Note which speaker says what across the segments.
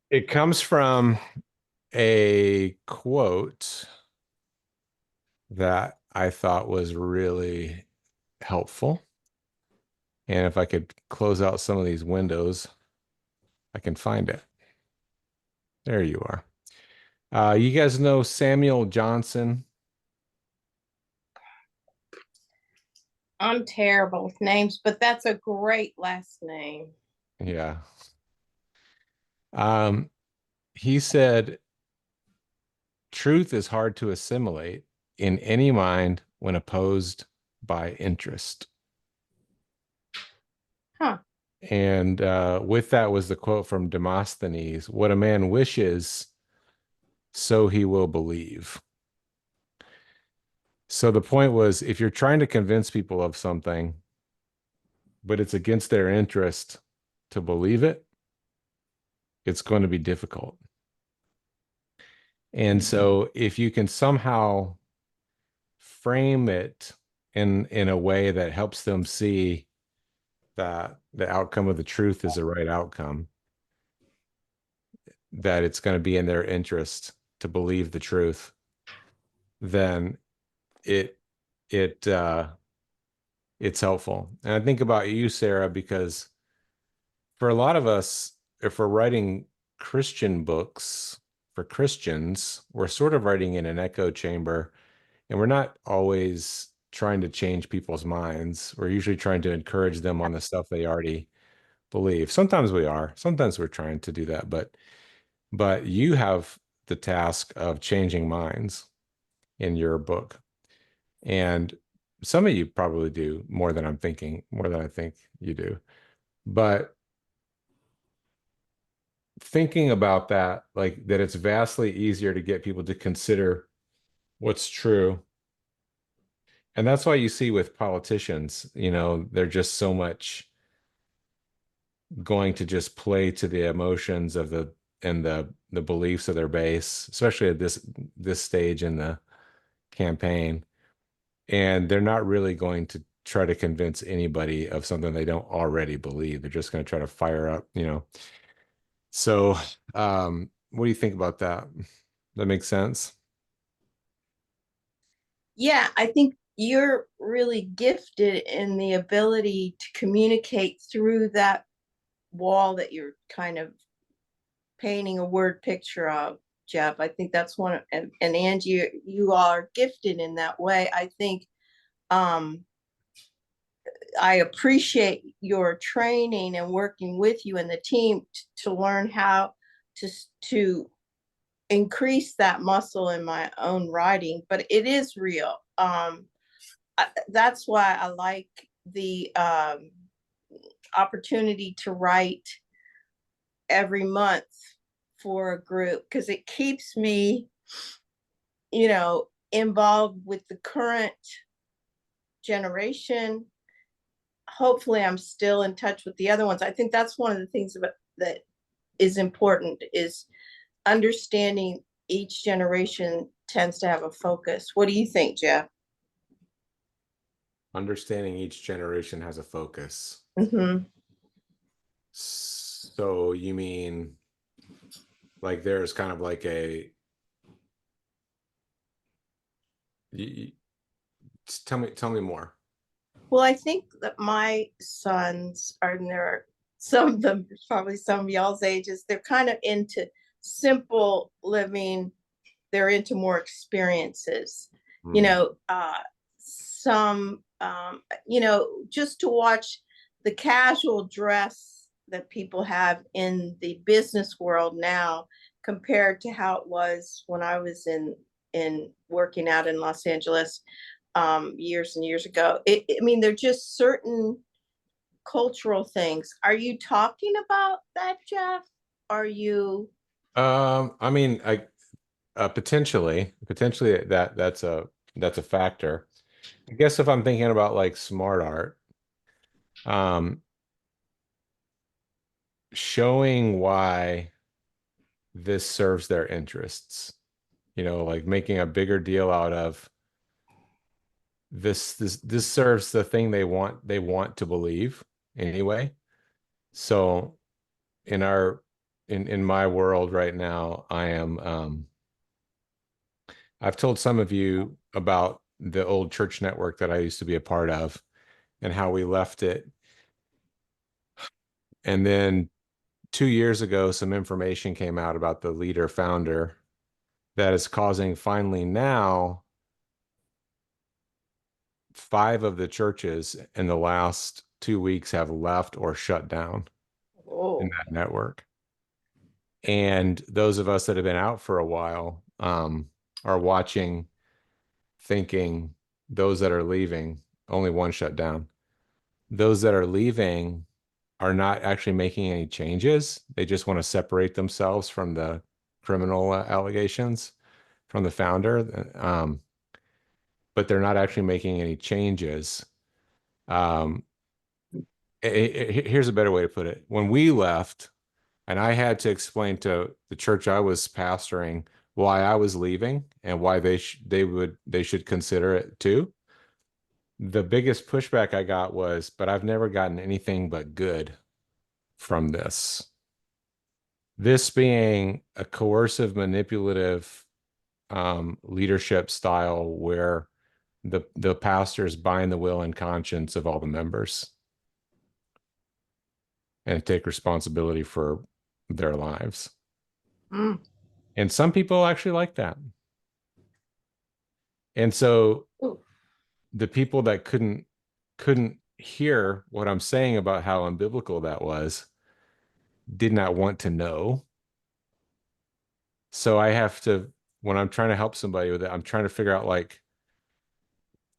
Speaker 1: It comes from a quote that I thought was really helpful. And if I could close out some of these windows, I can find it. There you are. You guys know Samuel Johnson?
Speaker 2: I'm terrible with names, but that's a great last name.
Speaker 1: Yeah. Um, he said, truth is hard to assimilate in any mind when opposed by interest.
Speaker 2: Huh.
Speaker 1: And with that was the quote from Demosthenes, what a man wishes, so he will believe. So the point was, if you're trying to convince people of something, but it's against their interest to believe it, it's going to be difficult. And so if you can somehow frame it in a way that helps them see that the outcome of the truth is the right outcome, that it's going to be in their interest to believe the truth, then it it it's helpful. And I think about you, Sarah, because for a lot of us, if we're writing Christian books for Christians, we're sort of writing in an echo chamber, and we're not always trying to change people's minds. We're usually trying to encourage them on the stuff they already believe. Sometimes we are. Sometimes we're trying to do that, but you have the task of changing minds in your book. And some of you probably do more than I'm thinking, more than I think you do. But thinking about that, like that it's vastly easier to get people to consider what's true. And that's why you see with politicians, they're just so much going to just play to the emotions of the beliefs of their base, especially at this stage in the campaign. And they're not really going to try to convince anybody of something they don't already believe. They're just going to try to fire up. So, what do you think about that? That makes sense?
Speaker 2: Yeah, I think you're really gifted in the ability to communicate through that wall that you're kind of painting a word picture of, Jeff. I think that's one of, and Angie, you are gifted in that way. I think um I appreciate your training and working with you and the team to learn how to to increase that muscle in my own writing, but it is real. That's why I like the opportunity to write every month for a group because it keeps me, involved with the current generation. Hopefully, I'm still in touch with the other ones. I think that's one of the things about that is important is understanding each generation tends to have a focus. What do you think, Jeff?
Speaker 1: Understanding each generation has a focus.
Speaker 2: Mm-hmm.
Speaker 1: So you mean like there's kind of like you, tell me more.
Speaker 2: Well, I think that my sons are in their, some of them, probably some of y'all's ages, they're kind of into simple living. They're into more experiences, you
Speaker 1: Hmm.
Speaker 2: know, some, just to watch the casual dress that people have in the business world now compared to how it was when I was in working out in Los Angeles years and years ago. I mean, they're just certain cultural things. Are you talking about that, Jeff? Are you?
Speaker 1: I mean, potentially that's a factor. I guess if I'm thinking about like smart art, um, showing why this serves their interests, like making a bigger deal out of this serves the thing they want to believe anyway. So in our in my world right now, I've told some of you about the old church network that I used to be a part of and how we left it. And then 2 years ago, some information came out about the leader founder that is causing finally now 5 of the churches in the last 2 weeks have left or shut down in
Speaker 2: Oh.
Speaker 1: that network. And those of us that have been out for a while are watching, thinking those that are leaving, only one shut down. Those that are leaving are not actually making any changes. They just want to separate themselves from the criminal allegations from the founder. But they're not actually making any changes. Um, Here's a better way to put it. When we left, and I had to explain to the church I was pastoring why I was leaving and why they should consider it too. The biggest pushback I got was, but I've never gotten anything but good from this. This being a coercive, manipulative leadership style where the pastors bind the will and conscience of all the members and take responsibility for their lives.
Speaker 2: Mm.
Speaker 1: And some people actually like that. And so
Speaker 2: Ooh.
Speaker 1: the people that couldn't hear what I'm saying about how unbiblical that was did not want to know. So I have to, when I'm trying to help somebody with it, I'm trying to figure out like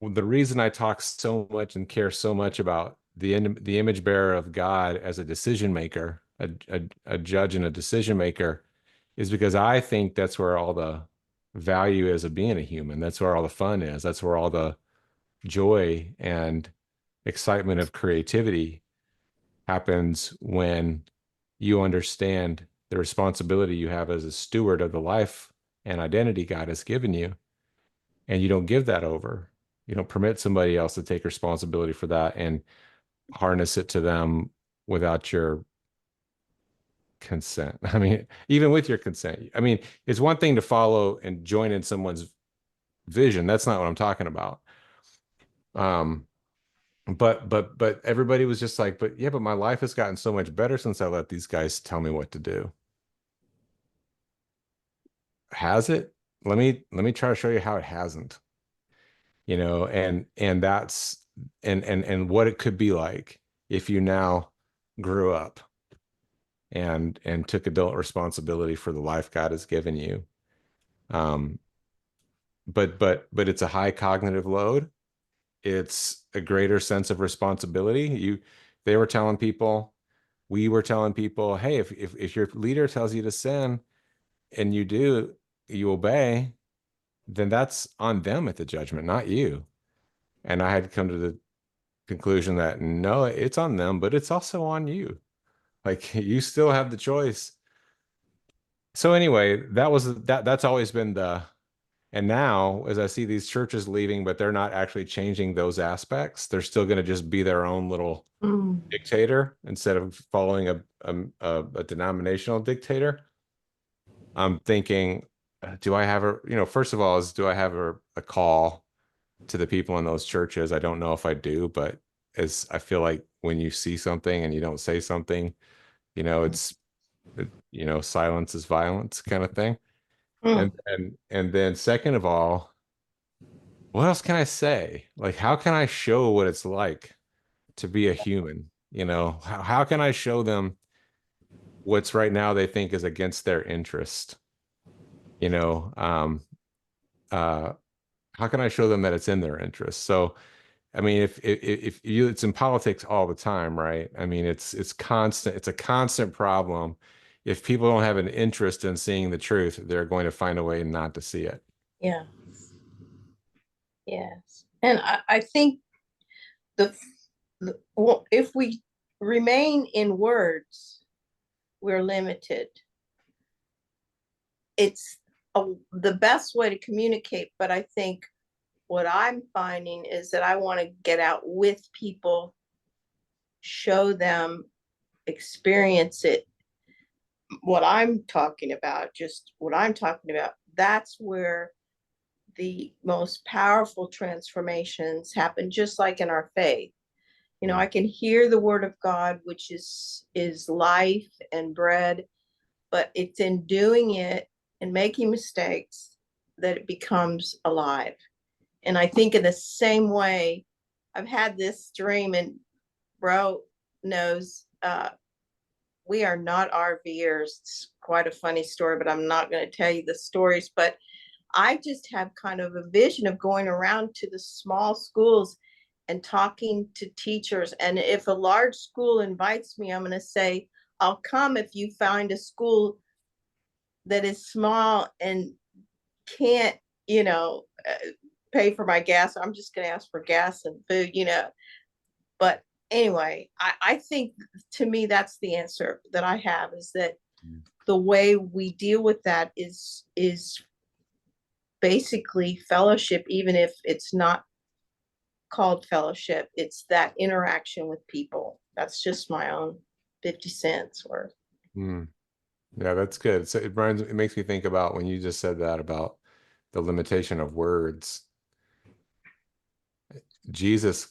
Speaker 1: the reason I talk so much and care so much about the image bearer of God as a decision maker, a judge and a decision maker, is because I think that's where all the value is of being a human. That's where all the fun is. That's where all the joy and excitement of creativity happens when you understand the responsibility you have as a steward of the life and identity God has given you, and you don't give that over. You don't permit somebody else to take responsibility for that and harness it to them without your consent. I mean, even with your consent. I mean, it's one thing to follow and join in someone's vision. That's not what I'm talking about. Um, but everybody was just like, but yeah, but my life has gotten so much better since I let these guys tell me what to do. Has it? Let me try to show you how it hasn't. And that's and what it could be like if you now grew up and took adult responsibility for the life God has given you. Um, but it's a high cognitive load. It's a greater sense of responsibility. They were telling people, we were telling people, hey, if your leader tells you to sin and you do, you obey, then that's on them at the judgment, not you. And I had come to the conclusion that no, it's on them, but it's also on you. Like you still have the choice. So anyway, that's always been and now as I see these churches leaving, but they're not actually changing those aspects, they're still going to just be their own little
Speaker 2: Mm.
Speaker 1: dictator instead of following a denominational dictator. I'm thinking, do I have first of all, do I have a call to the people in those churches? I don't know if I do, but as I feel like when you see something and you don't say something, it's silence is violence kind of thing.
Speaker 2: Mm.
Speaker 1: And then second of all, what else can I say? Like, how can I show what it's like to be a human? How can I show them what's right now they think is against their interest? You know, um, uh, how can I show them that it's in their interest? So, I mean, if you, it's in politics all the time, right? I mean, it's constant. It's a constant problem. If people don't have an interest in seeing the truth, they're going to find a way not to see it.
Speaker 2: Yeah. Yes. And I think the, well, if we remain in words, we're limited. It's the best way to communicate, but I think what I'm finding is that I want to get out with people, show them, experience it what I'm talking about, just what I'm talking about, that's where the most powerful transformations happen, just like in our faith. You know,
Speaker 1: Yeah.
Speaker 2: I can hear the word of God, which is life and bread, but it's in doing it and making mistakes that it becomes alive. And I think in the same way, I've had this dream, and bro knows we are not RVers. It's quite a funny story, but I'm not going to tell you the stories. But I just have kind of a vision of going around to the small schools and talking to teachers. And if a large school invites me, I'm going to say, I'll come if you find a school that is small and can't, you know, pay for my gas. I'm just going to ask for gas and food, you know. But anyway, I think, to me, that's the answer that I have, is that
Speaker 1: Mm.
Speaker 2: the way we deal with that is basically fellowship, even if it's not called fellowship. It's that interaction with people. That's just my own 50 cents worth.
Speaker 1: Mm. Yeah, that's good. So it makes me think about when you just said that about the limitation of words. Jesus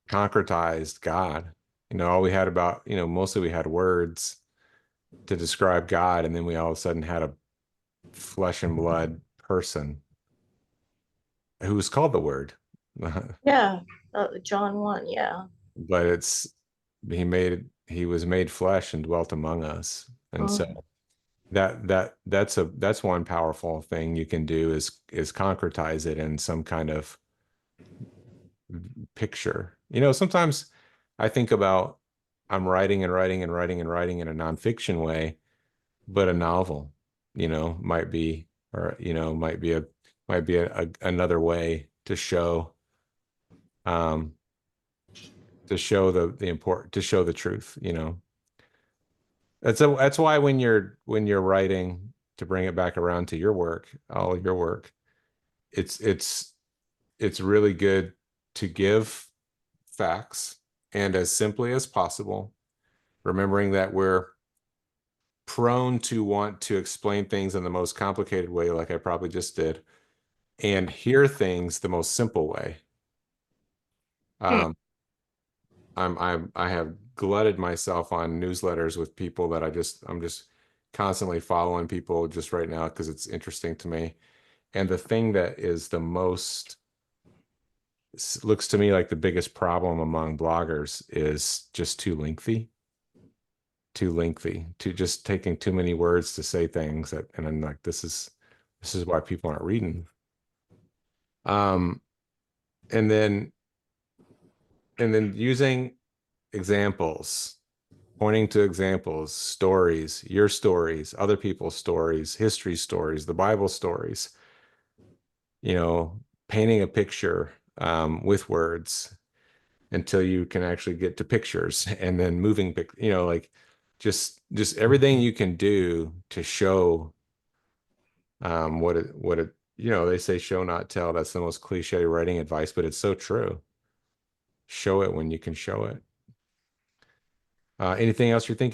Speaker 1: concretized God. All we had about, mostly we had words to describe God, and then we all of a sudden had a flesh and blood person who was called the Word.
Speaker 2: Yeah, John 1, yeah.
Speaker 1: But he was made flesh and dwelt among us. And so
Speaker 2: Mm.
Speaker 1: that's one powerful thing you can do is concretize it in some kind of picture. Sometimes I think about I'm writing and writing and writing and writing in a nonfiction way, but a novel, might be, or another way um to show the important, to show the truth. That's why when you're writing, to bring it back around to your work, all of your work, it's it's it's really good to give facts, and as simply as possible, remembering that we're prone to want to explain things in the most complicated way, like I probably just did, and hear things the most simple way.
Speaker 2: Hmm.
Speaker 1: Um, I have glutted myself on newsletters with people that I'm just constantly following people just right now because it's interesting to me. And the thing that is the most looks to me like the biggest problem among bloggers is just too lengthy, to just taking too many words to say things that, and I'm like, this is why people aren't reading. Um, and then using examples, pointing to examples, stories, your stories, other people's stories, history stories, the Bible stories, painting a picture with words until you can actually get to pictures, and then moving like just everything you can do to show what it they say show not tell. That's the most cliche writing advice, but it's so true. Show it when you can show it. Anything else you're thinking